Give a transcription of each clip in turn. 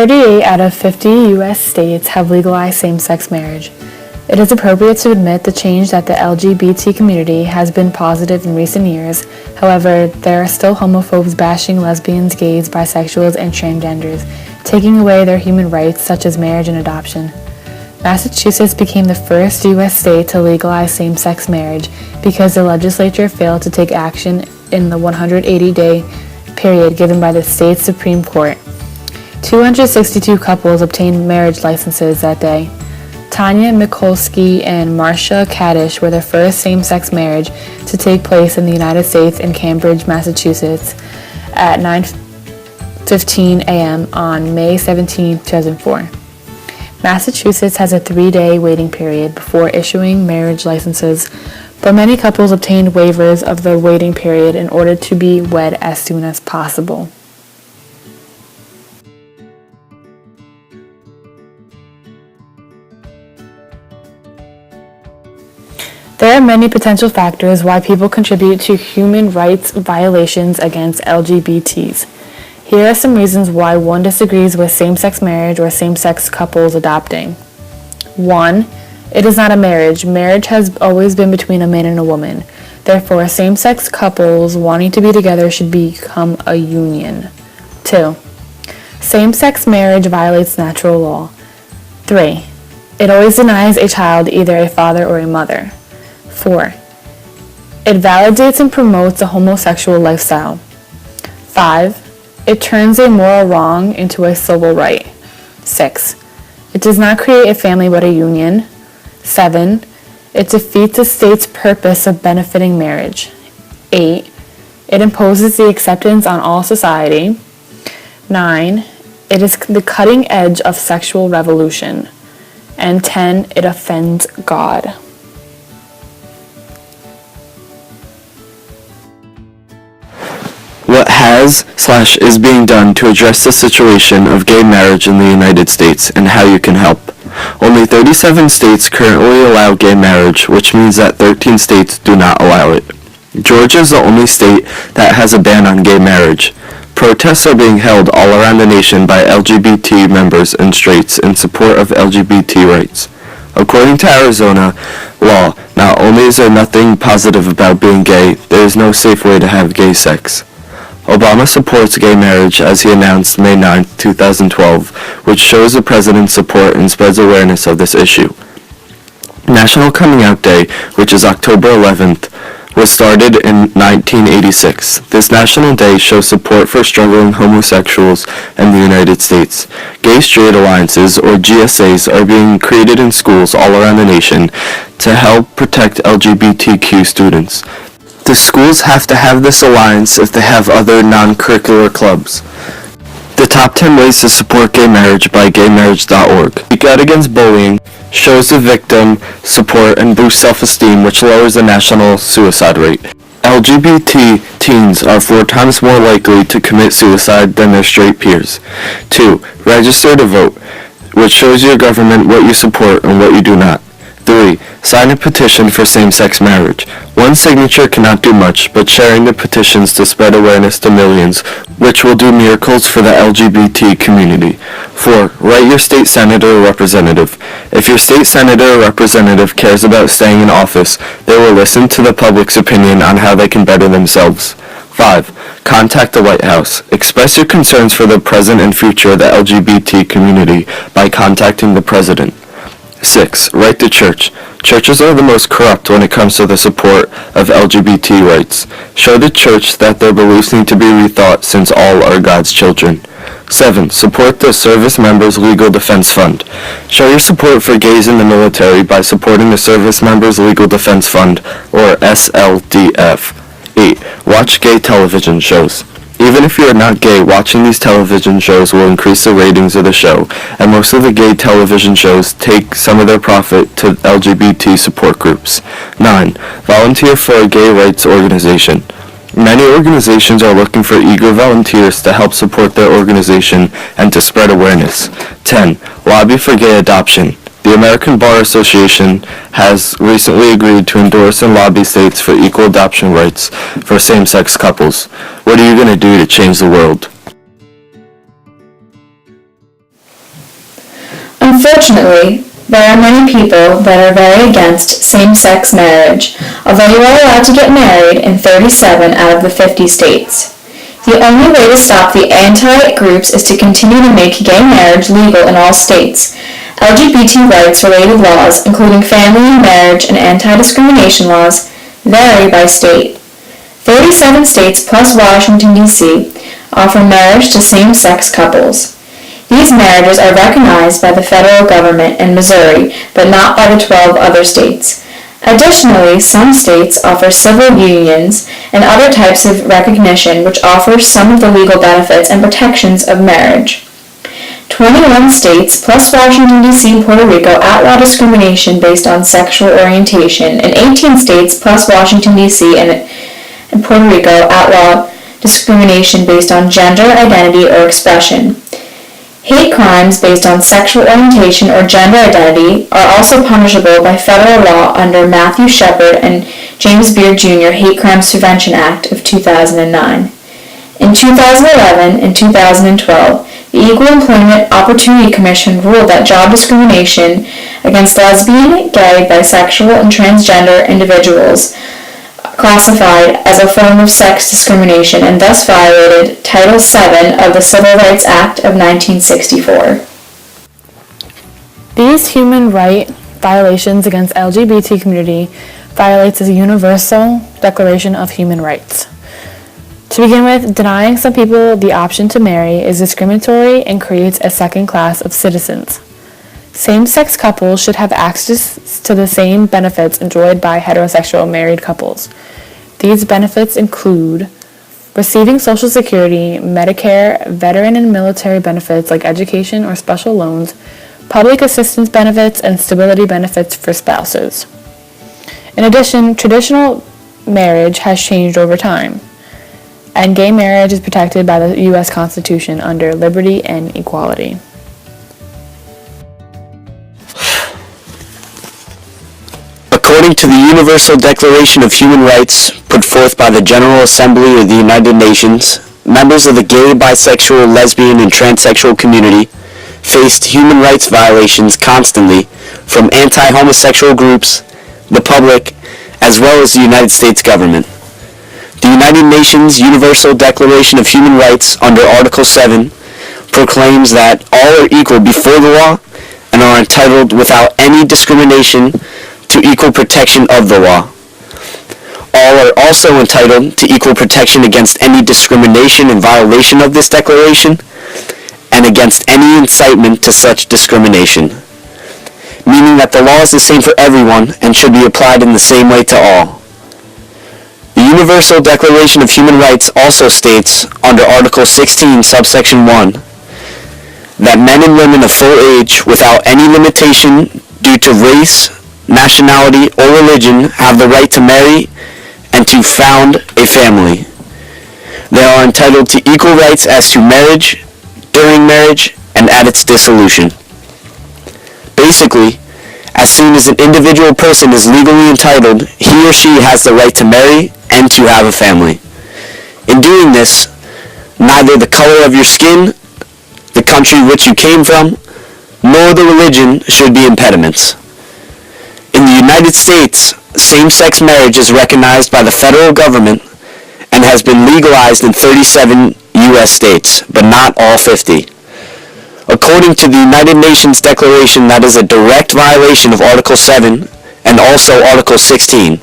38 out of 50 U.S. states have legalized same-sex marriage. It is appropriate to admit the change that the LGBT community has been positive in recent years. However, there are still homophobes bashing lesbians, gays, bisexuals, and transgenders, taking away their human rights such as marriage and adoption. Massachusetts became the first U.S. state to legalize same-sex marriage because the legislature failed to take action in the 180-day period given by the state's Supreme Court. 262 couples obtained marriage licenses that day. Tanya Mikulski and Marcia Kadish were the first same-sex marriage to take place in the United States in Cambridge, Massachusetts at 9:15 a.m. on May 17, 2004. Massachusetts has a 3-day waiting period before issuing marriage licenses, but many couples obtained waivers of the waiting period in order to be wed as soon as possible. There are many potential factors why people contribute to human rights violations against LGBTs. Here are some reasons why one disagrees with same-sex marriage or same-sex couples adopting. 1. It is not a marriage. Marriage has always been between a man and a woman. Therefore, same-sex couples wanting to be together should become a union. 2. Same-sex marriage violates natural law. 3. It always denies a child either a father or a mother. 4. It validates and promotes a homosexual lifestyle. 5. It turns a moral wrong into a civil right. 6. It does not create a family but a union. 7. It defeats the state's purpose of benefiting marriage. 8. It imposes the acceptance on all society. 9. It is the cutting edge of sexual revolution. And 10. It offends God. What has/is being done to address the situation of gay marriage in the United States and how you can help. Only 37 states currently allow gay marriage, which means that 13 states do not allow it. Georgia is the only state that has a ban on gay marriage. Protests are being held all around the nation by LGBT members and straights in support of LGBT rights. According to Arizona law, not only is there nothing positive about being gay, there is no safe way to have gay sex. Obama supports gay marriage as he announced May 9, 2012, which shows the president's support and spreads awareness of this issue. National Coming Out Day, which is October 11th, was started in 1986. This national day shows support for struggling homosexuals in the United States. Gay Straight Alliances, or GSAs, are being created in schools all around the nation to help protect LGBTQ students. The schools have to have this alliance if they have other non-curricular clubs. The top 10 ways to support gay marriage by gaymarriage.org. Speak Out Against Bullying shows the victim support and boosts self-esteem, which lowers the national suicide rate. LGBT teens are 4 times more likely to commit suicide than their straight peers. 2. Register to vote, which shows your government what you support and what you do not. 3. Sign a petition for same-sex marriage. One signature cannot do much, but sharing the petitions to spread awareness to millions, which will do miracles for the LGBT community. 4. Write your state senator or representative. If your state senator or representative cares about staying in office, they will listen to the public's opinion on how they can better themselves. 5. Contact the White House. Express your concerns for the present and future of the LGBT community by contacting the president. 6. Write to church. Churches are the most corrupt when it comes to the support of LGBT rights. Show the church that their beliefs need to be rethought since all are God's children. 7. Support the Service Members Legal Defense Fund. Show your support for gays in the military by supporting the Service Members Legal Defense Fund, or SLDF. 8. Watch gay television shows. Even if you are not gay, watching these television shows will increase the ratings of the show, and most of the gay television shows take some of their profit to LGBT support groups. 9. Volunteer for a gay rights organization. Many organizations are looking for eager volunteers to help support their organization and to spread awareness. 10. Lobby for gay adoption. The American Bar Association has recently agreed to endorse and lobby states for equal adoption rights for same-sex couples. What are you going to do to change the world? Unfortunately, there are many people that are very against same-sex marriage, although you are allowed to get married in 37 out of the 50 states. The only way to stop the anti-groups is to continue to make gay marriage legal in all states. LGBT rights-related laws, including family and marriage and anti-discrimination laws, vary by state. 37 states plus Washington, D.C. offer marriage to same-sex couples. These marriages are recognized by the federal government in Missouri, but not by the 12 other states. Additionally, some states offer civil unions and other types of recognition which offers some of the legal benefits and protections of marriage. 21 states plus Washington, D.C. and Puerto Rico outlaw discrimination based on sexual orientation, and 18 states plus Washington, D.C. and Puerto Rico outlaw discrimination based on gender identity or expression. Hate crimes based on sexual orientation or gender identity are also punishable by federal law under Matthew Shepard and James Beard Jr. Hate Crimes Prevention Act of 2009. In 2011 and 2012, the Equal Employment Opportunity Commission ruled that job discrimination against lesbian, gay, bisexual, and transgender individuals classified as a form of sex discrimination and thus violated Title VII of the Civil Rights Act of 1964. These human right violations against LGBT community violates the Universal Declaration of Human Rights. To begin with, denying some people the option to marry is discriminatory and creates a second class of citizens. Same-sex couples should have access to the same benefits enjoyed by heterosexual married couples. These benefits include receiving Social Security, Medicare, veteran and military benefits like education or special loans, public assistance benefits, and stability benefits for spouses. In addition, traditional marriage has changed over time, and gay marriage is protected by the U.S. Constitution under liberty and equality. According to the Universal Declaration of Human Rights put forth by the General Assembly of the United Nations, members of the gay, bisexual, lesbian, and transsexual community faced human rights violations constantly from anti-homosexual groups, the public, as well as the United States government. The United Nations Universal Declaration of Human Rights under Article 7 proclaims that all are equal before the law and are entitled without any discrimination to equal protection of the law. All are also entitled to equal protection against any discrimination and violation of this declaration and against any incitement to such discrimination, meaning that the law is the same for everyone and should be applied in the same way to all. The Universal Declaration of Human Rights also states under Article 16, subsection 1, that men and women of full age, without any limitation due to race, nationality, or religion, have the right to marry and to found a family. They are entitled to equal rights as to marriage, during marriage, and at its dissolution. Basically, as soon as an individual person is legally entitled, he or she has the right to marry and to have a family. In doing this, neither the color of your skin, the country which you came from, nor the religion should be impediments. In the United States, same-sex marriage is recognized by the federal government and has been legalized in 37 U.S. states, but not all 50. According to the United Nations Declaration, that is a direct violation of Article 7 and also Article 16.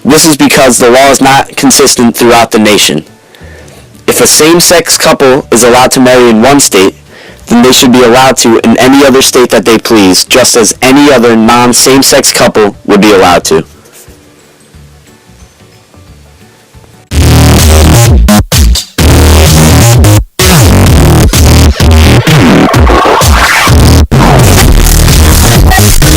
This is because the law is not consistent throughout the nation. If a same-sex couple is allowed to marry in one state, then they should be allowed to in any other state that they please, just as any other non-same-sex couple would be allowed to.